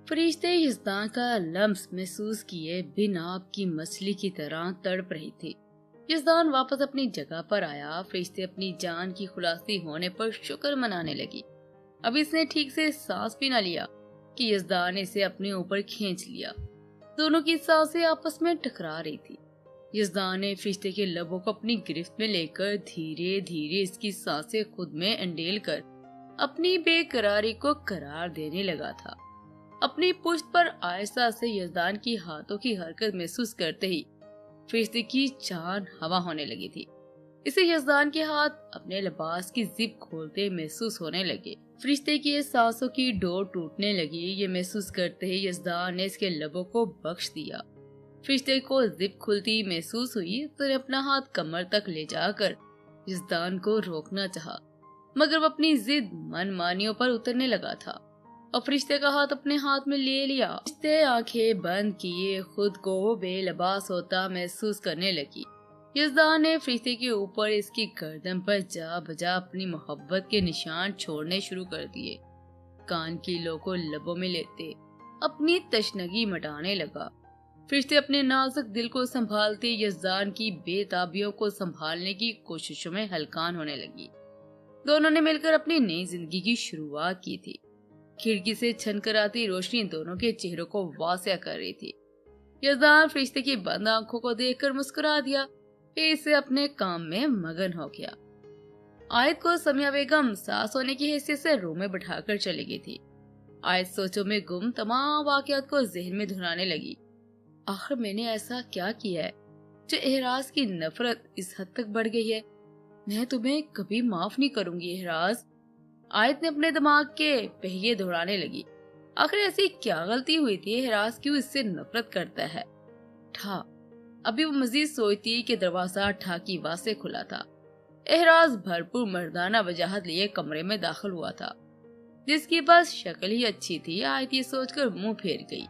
फरिश्ते यज़दान का लम्स महसूस किए बिन आग की मछली की तरह तड़प रही थी। यज़दान वापस अपनी जगह पर आया। फरिश्ते अपनी जान की खुलासी होने पर शुक्र मनाने लगी। अब इसने ठीक से सांस भी न लिया कि यज़दान ने इसे अपने ऊपर खींच लिया। दोनों की सांसें आपस में टकरा रही थी। यज़दान ने फरिश्ते के लबों को अपनी गिरफ्त में लेकर धीरे धीरे इसकी सांसें खुद में अंडेल कर अपनी बेकरारी को करार देने लगा था। अपनी पुश्त पर आहिस्ता से यज़दान की हाथों की हरकत महसूस करते ही फरिश्ते की जान हवा होने लगी थी। इसे यज़दान के हाथ अपने लिबास की जिप खोलते महसूस होने लगे। फरिश्ते की सांसों की डोर टूटने लगी। ये महसूस करते ही यज़दान ने इसके लबों को बख्श दिया। फरिश्ते को जिप खुलती महसूस हुई तो ने अपना हाथ कमर तक ले जाकर यज़दान को रोकना चाहा, मगर वो अपनी जिद मनमानियों पर उतरने लगा था और फरिश्ते का हाथ अपने हाथ में ले लिया। फरिश्ते आंखें बंद किए खुद को बेलबास होता महसूस करने लगी। यज़दान ने फरिश्ते के ऊपर इसकी गर्दन पर जा बजा अपनी मोहब्बत के निशान छोड़ने शुरू कर दिए। कान की लो को लबों में लेते अपनी तशनगी मिटाने लगा। फरिश्ते अपने नाजुक दिल को संभालते यज़दान की बेताबियों को संभालने की कोशिशों में हलकान होने लगी। दोनों ने मिलकर अपनी नई जिंदगी की शुरुआत की थी। खिड़की से छनकर आती रोशनी दोनों के चेहरों को वासिया कर रही थी। यज़दान फरिश्ते की बंद आंखों को देखकर मुस्कुरा दिया, फिर इसे अपने काम में मगन हो गया। आयत को समिया बेगम सास होने की हैसियत से रूम में बिठाकर चली गई थी। आयत सोचों में गुम तमाम वाकयात को जहन में धुनाने लगी। आखिर मैंने ऐसा क्या किया है जो एहराज की नफरत इस हद तक बढ़ गई है? मैं तुम्हें कभी माफ नहीं करूंगी एहराज। आयत ने अपने दिमाग के पहिए दौड़ाने लगी। आखिर ऐसी क्या गलती हुई थी? एहराज क्यों इससे नफरत करता है? ठा अभी वो मजीद सोचती कि दरवाजा ठा की आवाज से खुला था। एहराज भरपूर मर्दाना वजाहत लिए कमरे में दाखिल हुआ था, जिसकी बस शक्ल ही अच्छी थी। आयत ये सोचकर मुंह फेर गई।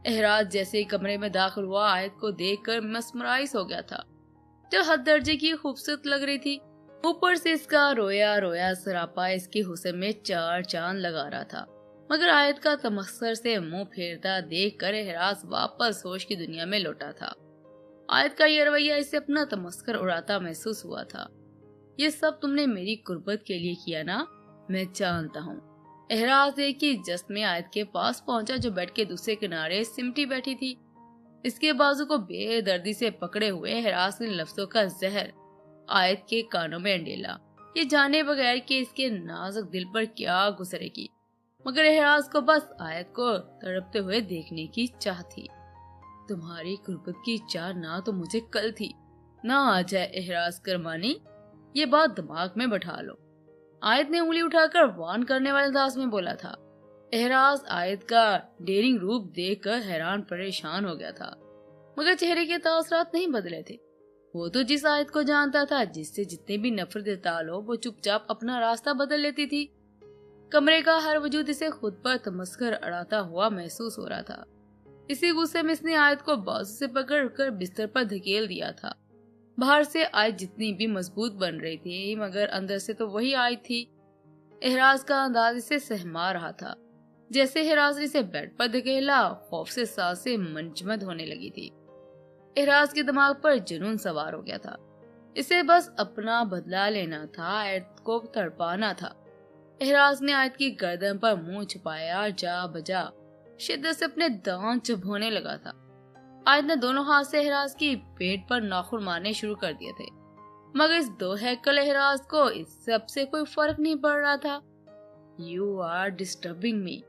एहराज जैसे ही कमरे में दाखिल हुआ आयत को देखकर मस्मराइज हो गया था, जो हद दर्जे की खूबसूरत लग रही थी। ऊपर से इसका रोया रोया सरापा इसके हुस्न में चार चांद लगा रहा था। मगर आयत का तमस्खुर से मुंह फेरता देखकर एहराज वापस होश की दुनिया में लौटा था। आयत का ये रवैया इसे अपना तमस्खुर उड़ाता महसूस हुआ था। ये सब तुमने मेरी कुर्बत के लिए किया ना? मैं जानता हूँ। एहराज एक ही जश्न में आयत के पास पहुंचा, जो बेड के दूसरे किनारे सिमटी बैठी थी। इसके बाजू को बेदर्दी से पकड़े हुए एहराज ने लफ्जों का जहर आयत के कानों में अंडेला, ये जाने बगैर कि इसके नाजुक दिल पर क्या गुजरेगी। मगर एहराज को बस आयत को तड़पते हुए देखने की चाह थी। तुम्हारी कुर्बत की चाह ना तो मुझे कल थी ना आज है एहराज करमानी, ये बात दिमाग में बैठा लो। आयत ने उंगली उठाकर वार्न करने वाले अंदाज में बोला था। एहराज आयत का डेरिंग रूप देखकर हैरान परेशान हो गया था, मगर चेहरे के तासरात नहीं बदले थे। वो तो जिस आयत को जानता था, जिससे जितने भी नफरत तालो, वो चुपचाप अपना रास्ता बदल लेती थी। कमरे का हर वजूद इसे खुद पर तमस्खुर अड़ाता हुआ महसूस हो रहा था। इसी गुस्से में इसने आयत को बाजू से पकड़कर बिस्तर पर धकेल दिया था। बाहर से आयत जितनी भी मजबूत बन रही थी, मगर अंदर से तो वही आयत थी। एहराज का अंदाज इसे सहमा रहा था। जैसे एहराज ने इसे बेड पर धकेला, खौफ से सांसें मंजमद होने लगी थी। एहराज के दिमाग पर जुनून सवार हो गया था। इसे बस अपना बदला लेना था, आयत को तड़पाना था। एहराज ने आयत की गर्दन पर मुंह छुपाया, जा बजा शिद्दत से अपने दांत चबोने लगा था। आयत ने दोनों हाथ से एहराज की पेट पर नाखून मारने शुरू कर दिए थे, मगर इस दो हैकल एहराज को इस सब से कोई फर्क नहीं पड़ रहा था। यू आर डिस्टर्बिंग मी,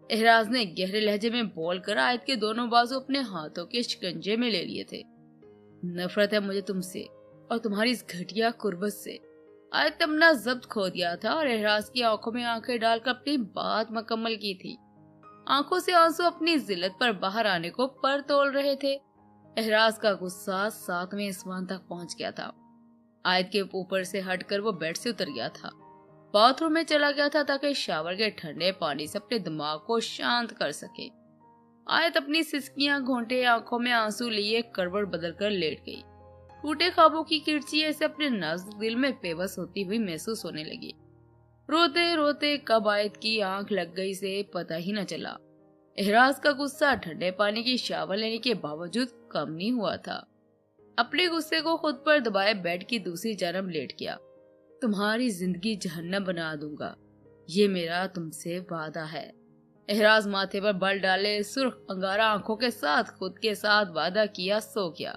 एहराज ने गहरे लहजे में बोलकर आयत के दोनों बाजू अपने हाथों के शिकंजे में ले लिए थे। नफरत है मुझे तुमसे और तुम्हारी इस घटिया कुर्बत से। आयत ने अपना जब्त खो दिया था और एहराज की आंखों में आंखें डालकर अपनी बात मुकम्मल की थी। आंखों से आंसू अपनी जिल्लत पर बाहर आने को पर तोल रहे थे। एहराज का गुस्सा 7वें आसमान तक पहुंच गया था। आयत के ऊपर से हटकर वो बेड से उतर गया था। बाथरूम में चला गया था ताकि शावर के ठंडे पानी से अपने दिमाग को शांत कर सके। आयत अपनी सिसकियां घोंटे आंखों में आंसू लिए करवट बदलकर लेट गई। टूटे ख्वाबों की किरची ऐसे अपने नाजुक दिल में बेबस होती हुई महसूस होने लगी। रोते रोते कब आयत की आंख लग गई से पता ही न चला। एहराज का गुस्सा ठंडे पानी की शावर लेने के बावजूद कम नहीं हुआ था। अपने गुस्से को खुद पर दबाए बेड की दूसरी जानब लेट गया। तुम्हारी जिंदगी जहन्नम बना दूंगा, ये मेरा तुमसे वादा है। एहराज माथे पर बल डाले सुर्ख अंगारा आंखों के साथ खुद के साथ वादा किया सो गया।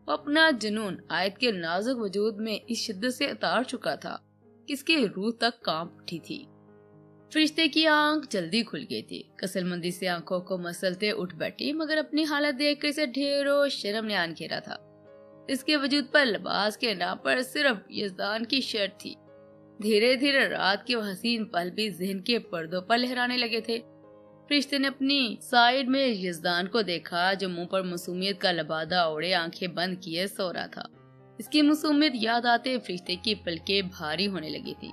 वो अपना जुनून आयत के नाजुक वजूद में इस शिद्दत से उतार चुका था कि इसकी रूह तक कांप उठी थी। फरिश्ते की आंख जल्दी खुल गई थी। कसलमंदी से आंखों को मसलते उठ बैठी, मगर अपनी हालत देखकर इसे ढेरों शर्म ने आन घेरा था। इसके वजूद पर लिबास के नाम पर सिर्फ यज़दान की शर्ट थी। धीरे धीरे रात के हसीन पल भी ज़हन के पर्दों पर लहराने लगे थे। फरिश्ते ने अपनी साइड में यज़दान को देखा, जो मुंह पर मासूमियत का लबादा ओढ़े आंखें बंद किए सो रहा था। इसकी मासूमियत याद आते फरिश्ते की पलकें भारी होने लगी थी।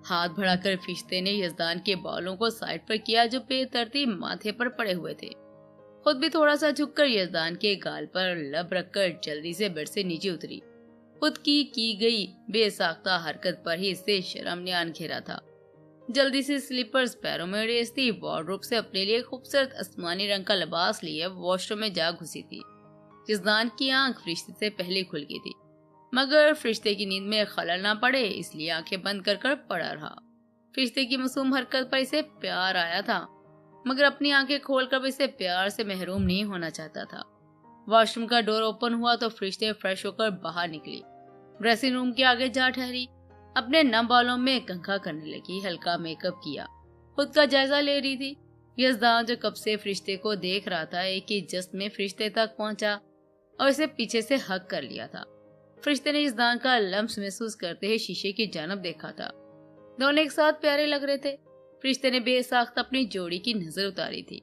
हाथ बढ़ाकर फरिश्ते ने यज़दान के बालों को साइड पर किया, जो बेतरतीब माथे पर पड़े हुए थे। खुद भी थोड़ा सा झुककर यज़दान के गाल पर लब रखकर जल्दी से बेड से नीचे उतरी। खुद की गई बेसाख्ता हरकत पर ही इससे शर्म ने आन घेरा था। जल्दी से स्लीपर्स पैरों में रेसती वार्डरोब से अपने लिए खूबसूरत आसमानी रंग का लिबास लिए वॉशरूम में जा घुसी थी। यज़दान की आंख फरिश्ते से पहले खुल गई थी, मगर फरिश्ते की नींद में खलल ना पड़े इसलिए आंखें बंद कर पड़ा रहा। फरिश्ते की मासूम हरकत पर इसे प्यार आया था, मगर अपनी आंखें खोलकर इसे प्यार से महरूम नहीं होना चाहता था। वॉशरूम का डोर ओपन हुआ तो फरिश्ते फ्रेश होकर बाहर निकली। ड्रेसिंग रूम के आगे जा ठहरी, अपने नम बालों में कंघा करने लगी, हल्का मेकअप किया, खुद का जायजा ले रही थी। यज़दान जो कब से फरिश्ते को देख रहा था, एक ही जस्ट में फरिश्ते तक पहुंचा और इसे पीछे से हक कर लिया था। फरिश्ते ने यज़दान का लम्स महसूस करते हुए शीशे की जानब देखा था। दोनों एक साथ प्यारे लग रहे थे। फरिश्ते ने बेसाख्त अपनी जोड़ी की नजर उतारी थी।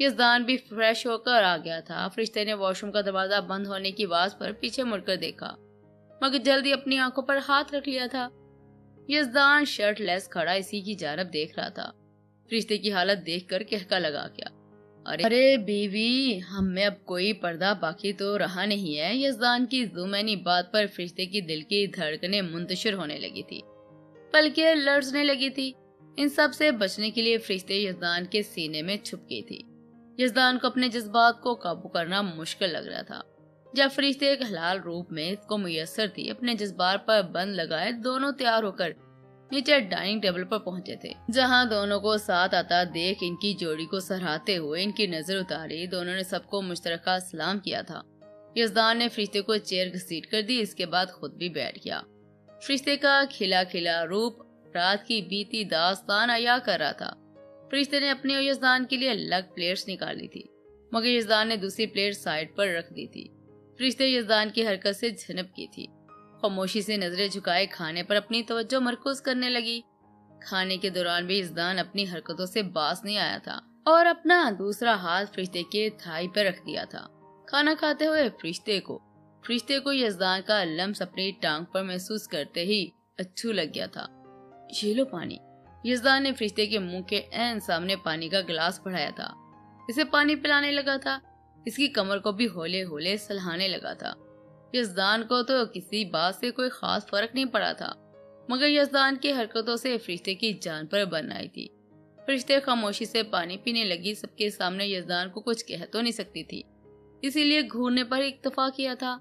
यज़दान भी फ्रेश होकर आ गया था। फरिश्ते ने वॉशरूम का दरवाजा बंद होने की आवाज पर पीछे मुड़कर देखा, मगर जल्दी अपनी आंखों पर हाथ रख लिया था। यज़दान शर्टलेस खड़ा इसी की जानब देख रहा था। फरिश्ते की हालत देखकर कहका लगा गया, अरे बीवी, हम में अब कोई पर्दा बाकी तो रहा नहीं है। यज़दान की ज़ुमैनी बात पर फरिश्ते की दिल की धड़कनें मुंतशिर होने लगी थी, पलकें लरजने लगी थी। इन सब से बचने के लिए फरिश्ते यज़दान के सीने में छुप गई थी। यज़दान को अपने जज्बात को काबू करना मुश्किल लग रहा था। जब फरिश्ते एक हलाल रूप में इसको मुयस्सर थी, अपने जज्बात पर बंद लगाए दोनों तैयार होकर नीचे डाइनिंग टेबल पर पहुंचे थे, जहां दोनों को साथ आता देख इनकी जोड़ी को सराहते हुए इनकी नजर उतारी। दोनों ने सबको मुश्तरका सलाम किया था। यज़दान ने फरिश्ते को चेयर घसीट कर दी, इसके बाद खुद भी बैठ गया। फरिश्ते का खिला खिला रूप रात की बीती दास्तान अया कर रहा था। फरिश्ते ने अपने और यज़दान के लिए अलग प्लेट्स निकाली थी, मगर यज़दान ने दूसरी प्लेट साइड पर रख दी थी। फरिश्ते यज़दान की हरकत से झनक की थी। खामोशी से नजरें झुकाए खाने पर अपनी तवज्जो मरकूज करने लगी। खाने के दौरान भी यज़दान अपनी हरकतों से बाज नहीं आया था और अपना दूसरा हाथ फरिश्ते के थाई पर रख दिया था। खाना खाते हुए फरिश्ते को यज़दान का लम्स अपनी टांग पर महसूस करते ही अच्छू लग गया था। ये लो पानी। यज़दान ने फरिश्ते के मुंह के ऐन सामने पानी का गिलास बढ़ाया था। इसे पानी पिलाने लगा था। इसकी कमर को भी होले होले सहलाने लगा था। यज़दान को तो किसी बात से कोई खास फर्क नहीं पड़ा था, मगर यज़दान की हरकतों से फरिश्ते की जान पर बन आई थी। फरिश्ते खामोशी से पानी पीने लगी। सबके सामने यज़दान को कुछ कह तो नहीं सकती थी, इसीलिए घूरने पर इक्तफा किया था।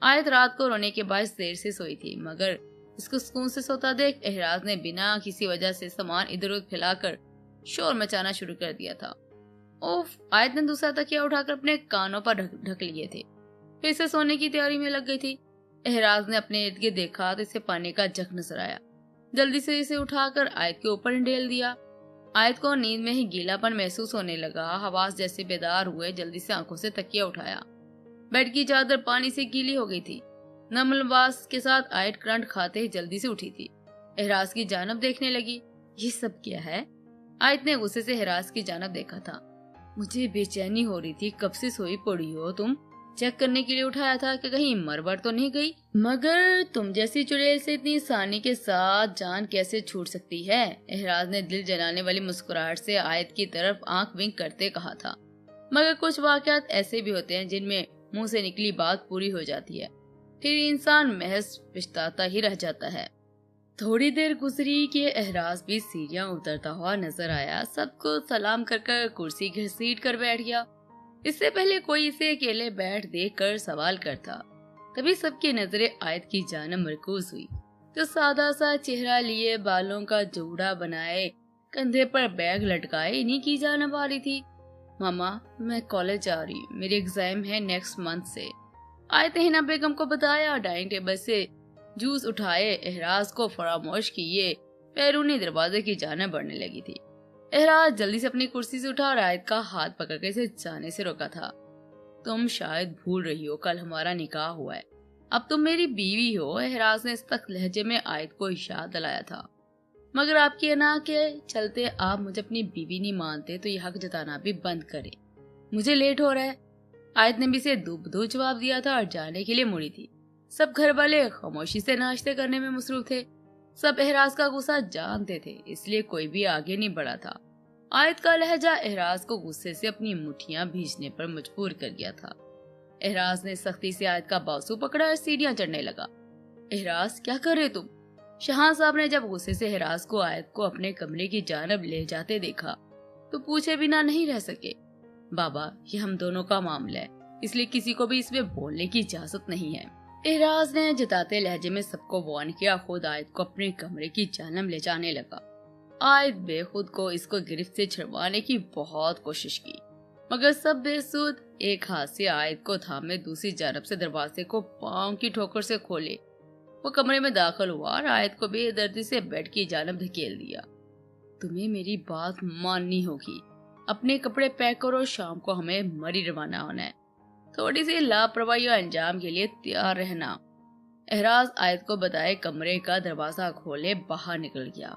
आयत रात को रोने के बाद देर से सोई थी, मगर इसको सुकून से सोता देख एहराज ने बिना किसी वजह से सामान इधर उधर फैलाकर शोर मचाना शुरू कर दिया था। उफ! आयत ने दूसरा तकिया उठाकर अपने कानों पर ढक लिए थे, फिर से सोने की तैयारी में लग गई थी। एहराज ने अपने इर्द गिर्द देखा तो इसे पानी का जग नजर आया। जल्दी से इसे उठाकर आयत के ऊपर ढेल दिया। आयत को नींद में ही गीलापन महसूस होने लगा। हवास जैसे बेदार हुए, जल्दी से आंखों से तकिया उठाया। बेड की चादर पानी से गीली हो गई थी। नम लिबास के साथ आयत करंट खाते ही जल्दी से उठी थी। एहराज की जानब देखने लगी। ये सब क्या है? आयत ने गुस्से से एहराज की जानब देखा था। मुझे बेचैनी हो रही थी, कब से सोई पड़ी हो तुम? चेक करने के लिए उठाया था कि कहीं मरबर तो नहीं गई, मगर तुम जैसी चुड़ैल से इतनी आसानी के साथ जान कैसे छूट सकती है? एहराज ने दिल जलाने वाली मुस्कुराहट से आयत की तरफ आंख विंक करते कहा था। मगर कुछ वाकयात ऐसे भी होते हैं जिनमें मुंह से निकली बात पूरी हो जाती है, फिर इंसान महज पछताता ही रह जाता है। थोड़ी देर गुजरी कि एहराज भी सीढ़ियां उतरता हुआ नजर आया। सबको सलाम कर कर कुर्सी घसीट कर बैठ गया। इससे पहले कोई इसे अकेले बैठ देख कर सवाल करता। तभी सबकी नजरें आयत की जानब मरकूज हुई, जो सादा सा चेहरा लिए, बालों का जोड़ा बनाए, कंधे पर बैग लटकाए इन्हीं की जानब आ रही थी। मामा, मैं कॉलेज जा रही हूँ, मेरी एग्जाम है नेक्स्ट मंथ से। आयत ने हिना बेगम को बताया। डाइनिंग टेबल से जूस उठाए एहराज को फरामोश किए बैरूनी दरवाजे की जानब बढ़ने लगी थी। एहराज जल्दी से अपनी कुर्सी से उठा और आयत का हाथ पकड़ के इसे जाने से रोका था। तुम शायद भूल रही हो, कल हमारा निकाह हुआ है, अब तुम मेरी बीवी हो। एहराज ने सख्त लहजे में आयत को इशारा दिलाया था। मगर आपकी अना के चलते आप मुझे अपनी बीवी नहीं मानते तो ये हक जताना भी बंद करें, मुझे लेट हो रहा है। आयत ने भी इसे दुबदू जवाब दिया था और जाने के लिए मुड़ी थी। सब घर वाले खामोशी से नाश्ते करने में मसरूफ थे। सब एहराज का गुस्सा जानते थे, इसलिए कोई भी आगे नहीं बढ़ा था। आयत का लहजा एहराज को गुस्से से अपनी मुट्ठियां भींचने पर मजबूर कर गया था। एहराज ने सख्ती से आयत का बाजू पकड़ा और सीढ़ियां चढ़ने लगा। एहराज, क्या कर रहे तुम? शाह साहब ने जब गुस्से से एहराज को आयत को अपने कमरे की जानब ले जाते देखा तो पूछे बिना नहीं रह सके। बाबा, ये हम दोनों का मामला है, इसलिए किसी को भी इसमें बोलने की इजाजत नहीं है। एहराज ने जताते लहजे में सबको वार्न किया। खुद आयत को अपने कमरे की जानब ले जाने लगा। आयत बेखुद को इसको गिरफ्त से छुड़वाने की बहुत कोशिश की, मगर सब बेसुध। एक हाथ से आयत को थामे दूसरी जानब से दरवाजे को पांव की ठोकर से खोले वो कमरे में दाखिल हुआ और आयत को बेदर्दी से बेड की जानब धकेल दिया। तुम्हें मेरी बात माननी होगी, अपने कपड़े पैक करो, शाम को हमें मरी रवाना होना है, थोड़ी सी लापरवाही और अंजाम के लिए तैयार रहना। एहराज आयत को बताए कमरे का दरवाजा खोले बाहर निकल गया।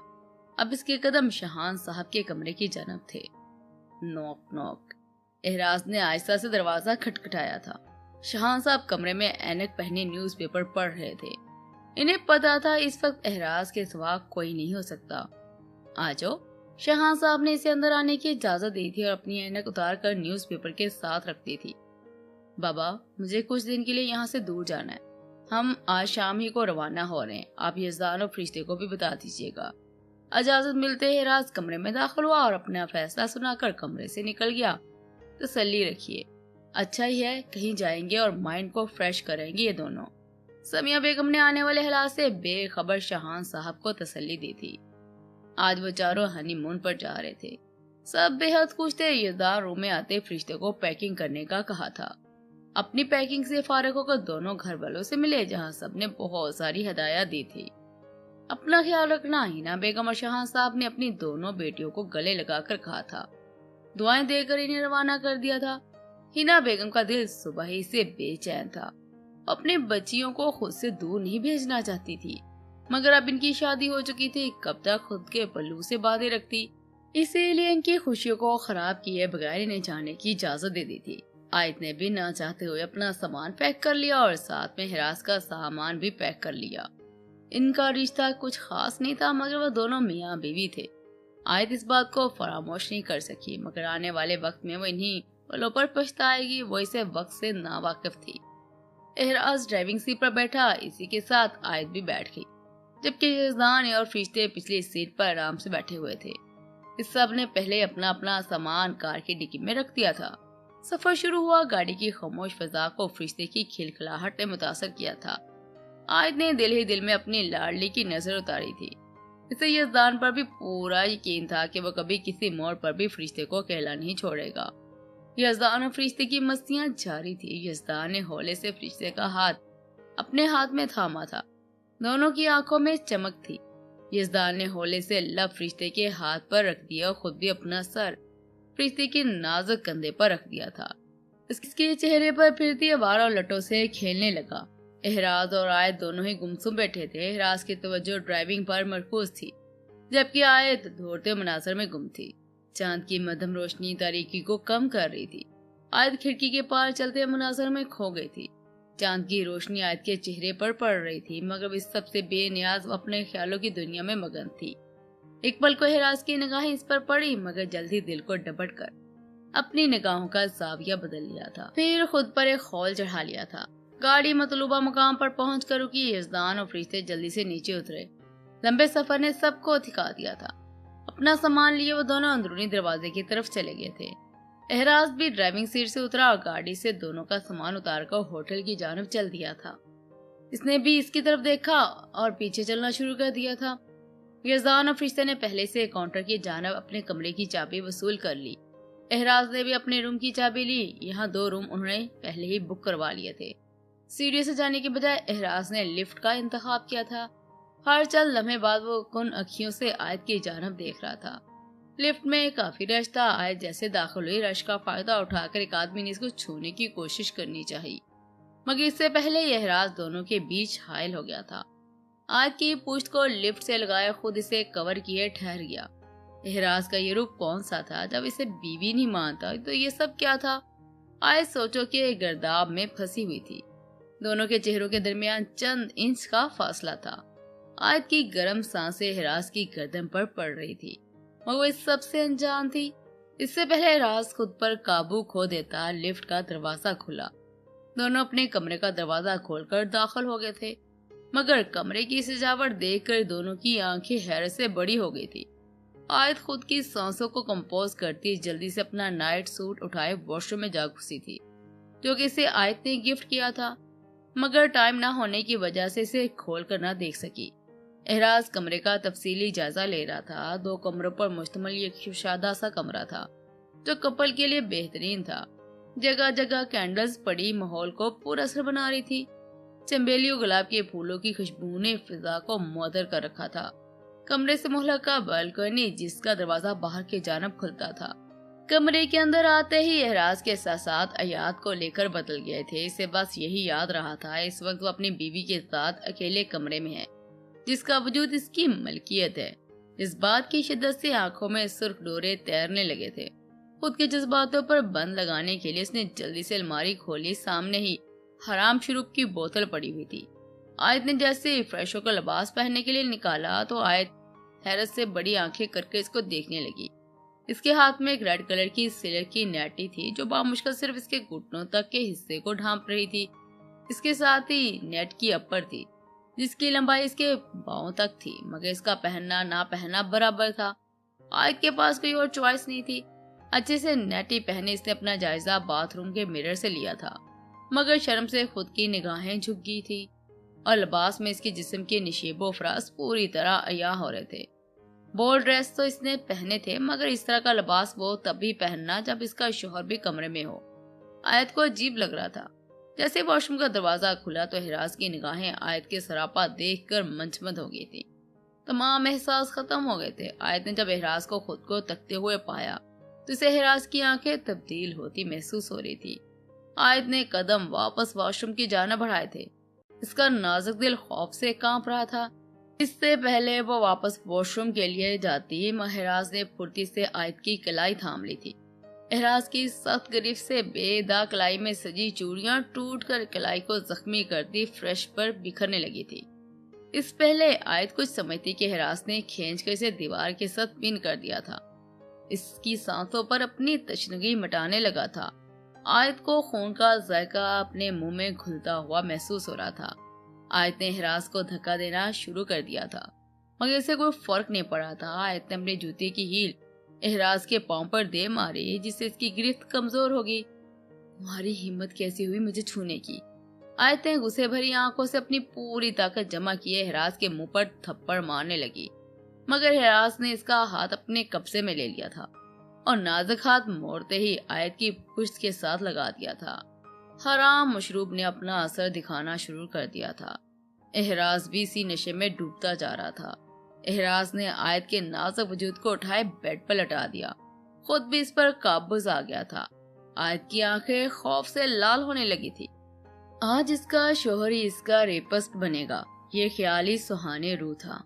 अब इसके कदम शहान साहब के कमरे की जानब थे। Knock knock. एहराज ने आहिस्ता से दरवाजा खटखटाया था। शहान साहब कमरे में ऐनक पहने न्यूज़पेपर पढ़ रहे थे। इन्हें पता था इस वक्त एहराज के सिवा कोई नहीं हो सकता। आ जाओ। शहान साहब ने इसे अंदर आने की इजाजत दी थी और अपनी ऐनक उतार कर न्यूज़पेपर के साथ रख दी थी। बाबा, मुझे कुछ दिन के लिए यहाँ से दूर जाना है, हम आज शाम ही को रवाना हो रहे हैं, आप यज़दान और फरिश्ते को भी बता दीजिएगा। इजाजत मिलते ही एहराज कमरे में दाखिल हुआ और अपना फैसला सुनाकर कमरे से निकल गया। तसल्ली रखिए, अच्छा ही है, कहीं जाएंगे और माइंड को फ्रेश करेंगे ये दोनों। समिया बेगम ने आने वाले हालात से बेखबर शहान साहब को तसल्ली दी थी। आज वो चारों हनीमून पर जा रहे थे। सब बेहद खुश थे। यज़दान रूम में आते फरिश्ते को पैकिंग करने का कहा था। अपनी पैकिंग से फारिग होकर दोनों घर वालों से मिले, जहां सबने बहुत सारी हदायत दी थी। अपना ख्याल रखना। हिना बेगम और शहान साहब ने अपनी दोनों बेटियों को गले लगाकर कहा था। दुआएं देकर इन्हें रवाना कर दिया था। हिना बेगम का दिल सुबह ही से बेचैन था। अपने बच्चियों को खुद से दूर नहीं भेजना चाहती थी, मगर अब इनकी शादी हो चुकी थी, कब तक खुद के पल्लू से बांधे रखती। इसीलिए इनकी खुशियों को खराब किए बगैर इन्हें जाने की इजाजत दे दी थी। आयत ने भी ना चाहते हुए अपना सामान पैक कर लिया और साथ में हिरास का सामान भी पैक कर लिया। इनका रिश्ता कुछ खास नहीं था, मगर वो दोनों मियाँ बीवी थे। आयत इस बात को फरामोश नहीं कर सकी, मगर आने वाले वक्त में वो इन्हीं पलों पर पछताएगी। वो इसे वक्त से नावाकिफ थी। एहराज ड्राइविंग सीट पर बैठा, इसी के साथ आयत भी बैठ गई, जबकि यज़दान और फरिश्ते पिछली सीट पर आराम से बैठे हुए थे। इस सब ने पहले अपना अपना सामान कार की डिक्की में रख दिया था। सफर शुरू हुआ। गाड़ी की खामोश फजा को फरिश्ते की खिलखिलाहट ने मुतासर किया था। आयत ने दिल ही दिल में अपनी लाडली की नजर उतारी थी। इसे यज़दान पर भी पूरा यकीन था कि वो कभी किसी मोड़ पर भी फरिश्ते को अकेला नहीं छोड़ेगा। यज़दान और फरिश्ते की मस्तियां जारी थी। यज़दान ने हौले से फरिश्ते का हाथ अपने हाथ में थामा था। दोनों की आंखों में चमक थी। यज़दान ने हौले से लब फरिश्ते के हाथ पर रख दिया और खुद भी अपना सर फरिश्ते के नाजुक कंधे पर रख दिया था। इसके चेहरे पर फिरती आवारा लटों से खेलने लगा। एहराज और आयत दोनों ही गुमसुम बैठे थे। एहराज की तवज्जो ड्राइविंग पर मरकूज थी, जबकि आयत दौड़ते मनासर में गुम थी। चांद की मध्यम रोशनी तारीकी को कम कर रही थी। आयत खिड़की के पार चलते मनासर में खो गई थी। चांद की रोशनी आयत के चेहरे पर पड़ रही थी, मगर इस सबसे बेनियाज अपने ख्यालों की दुनिया में मगन थी। एक पल को एहराज की निगाहें इस पर पड़ी, मगर जल्दी दिल को डबट कर अपनी निगाहों का जाविया बदल लिया था। फिर खुद पर एक खौल चढ़ा लिया था। गाड़ी मतलूबा मकाम पर पहुंचकर रुकी। यज़दान और फरिश्ते जल्दी से नीचे उतरे। लंबे सफर ने सबको थका दिया था। अपना सामान लिए वो दोनों अंदरूनी दरवाजे की तरफ चले गए थे। एहराज भी ड्राइविंग सीट से उतरा और गाड़ी से दोनों का सामान उतारकर होटल की जानब चल दिया था। इसने भी इसकी तरफ देखा और पीछे चलना शुरू कर दिया था। यज़दान और फरिश्ते ने पहले से काउंटर की जानब अपने कमरे की चाबी वसूल कर ली। एहराज ने भी अपने रूम की चाबी ली। यहाँ 2 रूम उन्होंने पहले ही बुक करवा लिए थे। सीढ़ी से जाने के बजाय एहराज ने लिफ्ट का इंतखाब किया था। हर चंद लम्हे बाद वो कुन अखियों से आयत की जानब देख रहा था। लिफ्ट में काफी रश था। आयत जैसे दाखिल हुई, रश का फायदा उठाकर एक आदमी ने इसको छूने की कोशिश करनी चाहिए, मगर इससे पहले एहराज दोनों के बीच हायल हो गया था। आयत की पूंछ को लिफ्ट से लगाए खुद इसे कवर किए ठहर गया। एहराज का ये रूप कौन सा था? जब इसे बीवी नहीं मानता तो ये सब क्या था? आयत सोचो कि गर्दाब में फंसी हुई थी। दोनों के चेहरों के दरमियान चंद इंच का फासला था। आयत की गर्म सांसें एहराज की गर्दन पर पड़ रही थी, मगर वो इस सब से अनजान थी। इससे पहले एहराज खुद पर काबू खो देता, लिफ्ट का दरवाजा खुला। दोनों अपने कमरे का दरवाजा खोलकर दाखिल हो गए थे, मगर कमरे की सजावट देखकर दोनों की आंखें हैरत से बड़ी हो गई थी। आयत खुद की सांसों को कंपोज करती जल्दी से अपना नाइट सूट उठाए वॉशरूम में जा घुसी थी, जो कि इसे आयत ने गिफ्ट किया था, मगर टाइम ना होने की वजह से इसे खोल कर ना देख सकी। एहराज कमरे का तफसीली जायजा ले रहा था। 2 कमरों पर मुश्तमिल ये खुशादा सा कमरा था, जो कपल के लिए बेहतरीन था। जगह जगह कैंडल्स पड़ी माहौल को पुरअसर बना रही थी। चंबेली और गुलाब के फूलों की खुशबू ने फिजा को मुअत्तर कर रखा था। कमरे से मुहल्लका बालकनी, जिसका दरवाजा बाहर की जानब खुलता था। कमरे के अंदर आते ही एहराज के एहसासात अयात को लेकर बदल गए थे। इसे बस यही याद रहा था इस वक्त वो अपनी बीवी के साथ अकेले कमरे में है, जिसका वजूद इसकी मलकियत है। इस बात की शिद्दत से आंखों में सुर्ख डोरे तैरने लगे थे। खुद के जज्बातों पर बंद लगाने के लिए इसने जल्दी से अलमारी खोली। सामने ही हराम शुरूब की बोतल पड़ी हुई थी। आयत ने जैसे फ्रेश होकर लिबास पहनने के लिए निकाला तो आयत हैरत से बड़ी आंखें करके इसको देखने लगी। इसके हाथ में एक रेड कलर की सिल्क की नेटी थी, जो बामुश्किल सिर्फ इसके घुटनों तक के हिस्से को ढांप रही थी। इसके साथ ही नेट की अपर थी, जिसकी लंबाई इसके पांव तक थी, मगर इसका पहनना ना पहनना बराबर था। आयत के पास कोई और चॉइस नहीं थी। अच्छे से नेटी पहने इसने अपना जायजा बाथरूम के मिरर से लिया था, मगर शर्म से खुद की निगाहें झुक गई थी और लिबास में इसके जिस्म के निशेबो फराज पूरी तरह अया हो रहे थे। बोल्ड ड्रेस तो इसने पहने थे, मगर इस तरह का लिबास वो तभी पहनना जब इसका शौहर भी कमरे में हो। आयत को अजीब लग रहा था। जैसे वॉशरूम का दरवाजा खुला तो एहराज की निगाहें आयत के सरापा देखकर मंचमद हो गई थी। तमाम एहसास खत्म हो गए थे। आयत ने जब एहराज को खुद को तकते हुए पाया तो इसे एहराज की आंखें तब्दील होती महसूस हो रही थी। आयत ने कदम वापस वॉशरूम की जाना बढ़ाए थे। इसका नाजुक दिल खौफ से कांप रहा था। इससे पहले वो वापस वॉशरूम के लिए जाती, एहराज ने फुर्ती से आयत की कलाई थाम ली थी। एहराज की सख्त गिरफ्त से बेदाग कलाई में सजी चूड़ियां टूटकर कलाई को जख्मी करती फ्रेश पर बिखरने लगी थी। इस पहले आयत कुछ समझती कि एहराज ने खींचकर इसे दीवार के साथ पिन कर दिया था। इसकी सांसों पर अपनी तशनगी मिटाने लगा था। आयत को खून का जायका अपने मुंह में घुलता हुआ महसूस हो रहा था। आयत ने एहराज को धक्का देना शुरू कर दिया था, मगर इसे कोई फर्क नहीं पड़ा था। आयत ने अपने जूते की हील एहराज के पांव पर दे मारी, जिससे इसकी गिरफ्त कमजोर होगी। तुम्हारी हिम्मत कैसी हुई मुझे छूने की? आयत ने गुस्से भरी आंखों से अपनी पूरी ताकत जमा किए एहराज के मुंह पर थप्पड़ मारने लगी, मगर एहराज ने इसका हाथ अपने कब्जे में ले लिया था और नाजुक हाथ मोड़ते ही आयत की पुश्त के साथ लगा दिया था। हराम मशरूब ने अपना असर दिखाना शुरू कर दिया था। एहराज भी इसी नशे में डूबता जा रहा था। एहराज ने आयत के नाजुक वजूद को उठाए बेड पर लटा दिया। खुद भी इस पर काबूज आ गया था। आयत की आंखें खौफ से लाल होने लगी थी। आज इसका शोहर ही इसका रेपिस्ट बनेगा, ये ख्याल ही सुहाने रूह था।